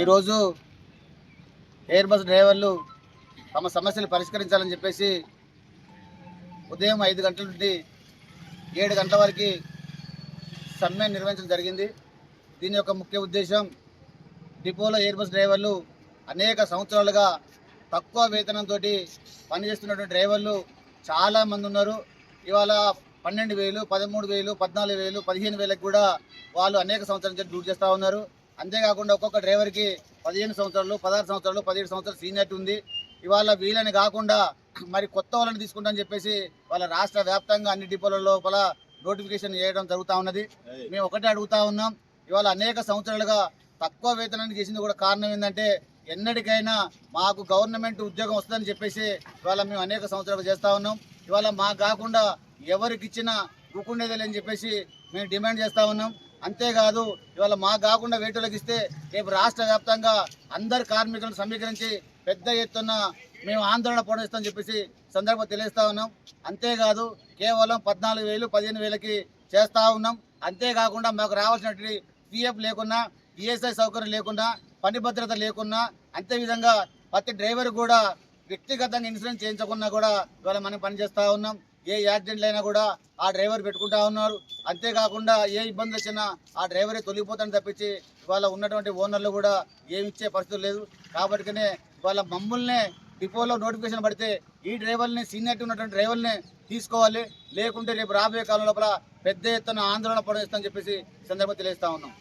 ఈరోజు air bus డ్రైవర్లు తమ సమస్యలు పరిష్కరించాలని చెప్పేసి ఉదయం 5 గంటల నుండి 7 గంటల వరకు సమ్మె నిర్వహించడం జరిగింది. దీని యొక్క ముఖ్య ఉద్దేశం, డిపోలో ఎయిర్ బస్ డ్రైవర్లు అనేక సంవత్సరాలుగా తక్కువ వేతనంతో పనిచేస్తున్నటువంటి డ్రైవర్లు చాలామంది ఉన్నారు. ఇవాళ 12,000, 13,000, 14,000, 15,000 కూడా వాళ్ళు అనేక సంవత్సరాల నుంచి డ్యూటీ చేస్తూ ఉన్నారు. అంతేకాకుండా ఒక్కొక్క డ్రైవర్కి 15 సంవత్సరాలు, 16 సంవత్సరాలు, 17 సంవత్సరాలు సీనియర్టీ ఉంది. ఇవాళ వీళ్ళని కాకుండా మరి కొత్త వాళ్ళని తీసుకుంటామని చెప్పేసి వాళ్ళ రాష్ట్ర వ్యాప్తంగా అన్ని డిపోల లోపల నోటిఫికేషన్ చేయడం జరుగుతూ ఉన్నది. మేము ఒకటే అడుగుతా ఉన్నాం, ఇవాళ అనేక సంవత్సరాలుగా తక్కువ వేతనానికి చేసింది కూడా కారణం ఏంటంటే, ఎన్నటికైనా మాకు గవర్నమెంట్ ఉద్యోగం వస్తుందని చెప్పేసి ఇవాళ మేము అనేక సంవత్సరాలు చేస్తూ ఉన్నాం. ఇవాళ మాకు కాకుండా ఎవరికి ఇచ్చినా ఊకుండేదే అని చెప్పేసి మేము డిమాండ్ చేస్తూ ఉన్నాం. అంతేకాదు, ఇవాళ మాకు కాకుండా వేటులకు ఇస్తే రేపు రాష్ట్ర వ్యాప్తంగా అందరు కార్మికులను సమీకరించి పెద్ద ఎత్తున మేము ఆందోళన పొందిస్తామని చెప్పేసి సందర్భంగా తెలియజేస్తూ ఉన్నాం. అంతేకాదు, కేవలం 14,000, 15,000కి చేస్తూ ఉన్నాం. అంతేకాకుండా మాకు రావాల్సినటువంటి పిఎఫ్ లేకున్నా, ఈఎస్ఐ సౌకర్యం లేకున్నా, పని భద్రత లేకున్నా, అంతేవిధంగా ప్రతి డ్రైవర్ కూడా వ్యక్తిగతంగా ఇన్సూరెన్స్ చేయించకున్నా కూడా ఇవాళ మనం పనిచేస్తూ ఉన్నాం. ఏ యాక్సిడెంట్లు అయినా కూడా ఆ డ్రైవర్ పెట్టుకుంటా ఉన్నారు. అంతేకాకుండా ఏ ఇబ్బంది వచ్చినా ఆ డ్రైవరే తొలగిపోతాను తప్పించి ఇవాళ ఉన్నటువంటి ఓనర్లు కూడా ఏమి ఇచ్చే పరిస్థితి లేదు. కాబట్టినే ఇవాళ మమ్మల్నే డిపోలో నోటిఫికేషన్ పడితే ఈ డ్రైవర్ని, సీనియర్టీ ఉన్నటువంటి డ్రైవర్ని తీసుకోవాలి, లేకుంటే రేపు రాబోయే కాలం లోపల పెద్ద ఎత్తున ఆందోళన పొందిస్తామని చెప్పేసి సందర్భంగా తెలియజేస్తా ఉన్నాం.